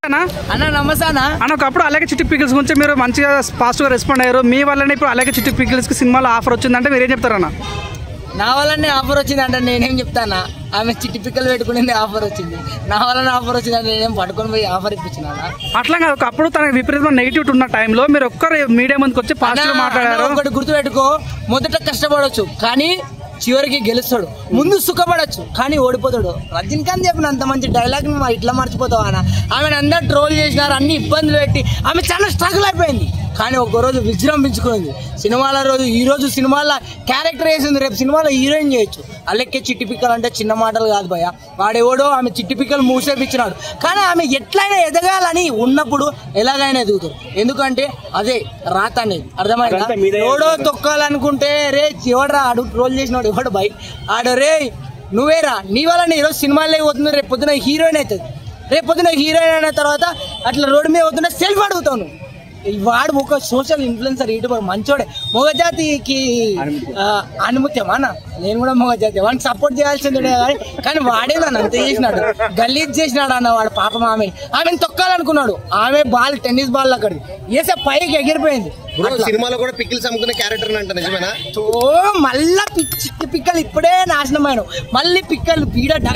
అన్న నమస్తే అన్న. ఒకప్పుడు అలాగే చిట్టి పికిల్స్ గురించి మీరు మంచిగా పాజిటివ్గా రెస్పాండ్ అయ్యారు. మీ వల్లనే ఇప్పుడు అలాగే చిట్టి పికిల్స్కి సినిమాలో ఆఫర్ వచ్చిందంటే మీరేం చెప్తారన్న? నా వల్లనే ఆఫర్ వచ్చింది అంటే నేనేం చెప్తానా? ఆమె చిట్టి పిక్కలు పెట్టుకునేది ఆఫర్ వచ్చింది, నా వల్లనే ఆఫర్ వచ్చింది అంటే నేనేం పట్టుకొని పోయి ఆఫర్ ఇప్పించిన. అట్లా కాదు, ఒకప్పుడు తనకి విపరీతమైన నెగిటివ్ ఉన్న టైంలో మీరు ఒక్కరు మీడియా ముందుకు వచ్చి పాజిటివ్ మాట్లాడారు. ఒకటి గుర్తుపెట్టుకో, మొదట కష్టపడవచ్చు కానీ చివరికి గెలుస్తాడు. ముందు సుఖపడచ్చు కానీ ఓడిపోతాడు. రజనీకాంత్ చెప్పిన అంత మంచి డైలాగ్ ఇట్లా మర్చిపోతావు అన్న. ఆమెను అందరు ట్రోల్ చేసినారు, అన్ని ఇబ్బందులు పెట్టి ఆమె చాలా స్ట్రగుల్ అయిపోయింది. కానీ ఒక్కరోజు విజృంభించుకుంది. సినిమాల రోజు ఈ రోజు సినిమాల క్యారెక్టర్ వేసింది, రేపు సినిమాలో హీరోయిన్ చేయొచ్చు. అల్లెక్కే చిట్టి పిక్కలు అంటే చిన్న మాటలు కాదు భయ. వాడెవడో ఆమె చిట్టి పిక్కలు మూసేపించినాడు, కానీ ఆమె ఎట్లయినా ఎదగాలని ఉన్నప్పుడు ఎలాగైనా ఎదుగుతాడు. ఎందుకంటే అదే రాత అనేది అర్థమైందా? ఎవడో తొక్కాలనుకుంటే రే ఎవడరా ఆడు ట్రోల్ చేసినాడు ఎవడు భయ్ ఆడు రే నువ్వేరా, నీ వల్ల ఈరోజు సినిమాలు లేకపోతుంది, రేపు పొద్దున హీరోయిన్ అవుతుంది. రేపు పొద్దున హీరోయిన్ అయిన తర్వాత అట్లా రోడ్డు మీద పోతున్నా సెల్ఫ్ అడుగుతావు నువ్వు. వాడు ఒక సోషల్ ఇన్ఫ్లుయెన్సర్, ఇటు మంచోడే, మొగజాతికి అనుమత్యం అన్న. నేను కూడా మొగజాతి, వాడిని సపోర్ట్ చేయాల్సిందే కానీ వాడే నన్ను అంత చేసినాడు, గలీజ్ చేసినాడు అన్న. వాడు పాపం ఆమెను తొక్కాలనుకున్నాడు. ఆమె బాల్ టెన్నిస్ బాల్ అక్కడికి వేసే పైకి ఎగిరిపోయింది. సినిమాలో కూడా పికిల్స్ అమ్ముకునే క్యారెక్టర్ అంట, నిజమేనా? మళ్ళా పిక్కలు ఇప్పుడే నాశనమైన మళ్ళీ పిక్కలు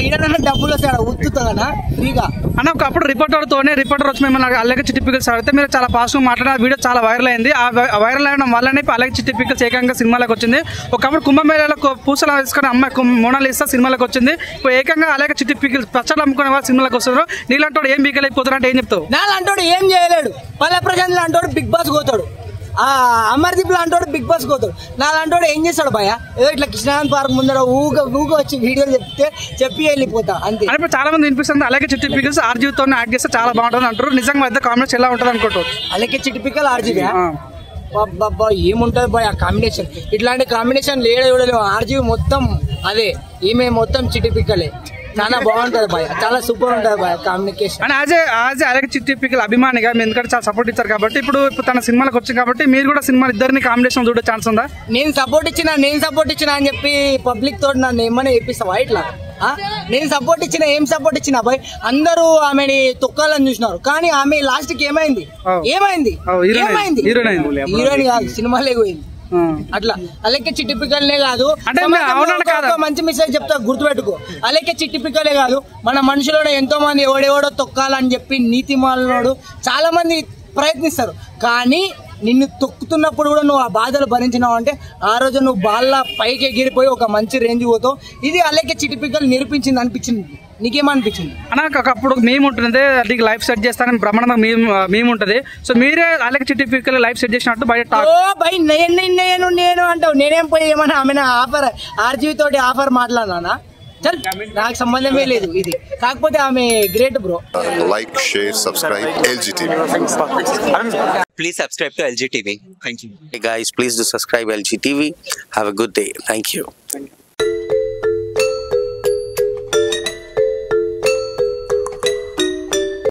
ఈడన్నా డబ్బులు వస్తాడు ఉత్తుతుందన్నా ఫ్రీగా అన్న. ఒకప్పుడు రిపోర్టర్ వచ్చి మిమ్మల్ని అలాగే చిట్టి పికిల్స్ అడిగితే మీరు చాలా పాజిటివ్ మాట్లాడిన వీడియో చాలా వైరల్ అయింది. ఆ వైరల్ అయిన వల్లనే అలాగే చిట్టి పికిల్స్ ఏకంగా సినిమాలకు వచ్చింది. ఒకప్పుడు కుంభమేళాలో పూసలు వేసుకుని అమ్మాయి మోనాలిసా సినిమాలకు వచ్చింది. ఇప్పుడు ఏకంగా అలాగే చిట్టి పికిల్స్ పచ్చళ్ళు అమ్ముకునే వాళ్ళు సినిమాలకు వస్తున్నారు. నీలాంటి ఏం పీకలేకపోతారు అంటే ఏం చెప్తావు? నాలంటోడు ఏం చేయలేడు. పల్లె ప్రశాంత్ లాంటోడు బిగ్ బాస్ పోతాడు, అమర్దీప్ లాంటోడు బిగ్ బాస్ పోతాడు. నాలంటోడు ఏం చేస్తాడు భయ? ఏదో ఇట్లా కృష్ణానంద్ పార్క్ ముందర ఊగ వచ్చి వీడియోలు చెప్పి వెళ్ళిపోతా అంతే. ఇప్పుడు చాలా మంది వినిపిస్తుంది అలాగే చిట్టి పికిల్స్ ఆర్జీవితో యాక్ట్ చేస్తే చాలా బాగుంటుంది అంటారు. నిజంగా మధ్య కాంబినేషన్ ఎలా ఉంటుంది అనుకుంటారు? అలాగే చిట్టి పిక్కలు ఆర్జీవి బాబా ఏముంటది బాయ్ ఆ కాంబినేషన్. ఇట్లాంటి కాంబినేషన్ లేడు. ఆర్జీవి మొత్తం అదే, ఈమె మొత్తం చిట్టి పిక్కలే. చాలా బాగుంటది బాయ్, చాలా సూపర్ ఉంటది బాయ్ కమ్యూనికేషన్. అండ్ అలాగే చిట్టి పిక్కల అభిమానిగా మీరు ఎందుకంటే చాలా సపోర్ట్ ఇచ్చారు కాబట్టి ఇప్పుడు తన సినిమాలకు వచ్చింది కాబట్టి మీరు కూడా సినిమా ఇద్దరిని కాంబినేషన్ చూడే ఛాన్స్ ఉందా? నేను సపోర్ట్ ఇచ్చిన అని చెప్పి పబ్లిక్ తోటి నన్ను ఏమన్నా చెప్పిస్తావా ఇట్లా? నేను సపోర్ట్ ఇచ్చిన బాయ్. అందరూ ఆమెని తొక్కాలని చూసినారు కానీ ఆమె లాస్ట్ కి ఏమైంది? హీరోయిన్ కాదు, సినిమాలే పోయింది. అట్లా అలాగే చిట్టి పిక్కలనే కాదు, మంచి మెసేజ్ చెప్తా గుర్తుపెట్టుకో. అలాగే చిట్టి పిక్కలే కాదు, మన మనుషులో ఎంతో మంది ఎవడెవడో తొక్కాలని చెప్పి నీతి మాలినోడు చాలా మంది ప్రయత్నిస్తారు. కానీ నిన్ను తొక్కుతున్నప్పుడు కూడా నువ్వు ఆ బాధలు భరించినావు అంటే ఆ రోజు నువ్వు బాల్లా పైకి ఎగిరిపోయి ఒక మంచి రేంజ్ పోతావు. ఇది అలాగే చిట్టి పిక్కలు అనిపించింది. నీకేమనిపించింది అన్న? ఒకప్పుడు మేము ఉంటుంది నీకు లైఫ్ సెట్ చేస్తానని బ్రహ్మాండంగా మేము ఉంటుంది. సో మీరే అలాగే చిట్టి పిక్కలు లైఫ్ సెట్ చేసినట్టు బయట నేను అంటావు. నేనేం పోయి ఏమన్నా ఆమె ఆఫర్ ఆర్జీవి తోటి ఆఫర్ మాట్లాడినా? నాకు సంబంధమే లేదు ఇది. కాకపోతే ఆమె great bro. Like, share, subscribe LG TV. Please subscribe to LG TV. Thank you. Hey guys, please do subscribe LG TV. Have a good day. Thank you.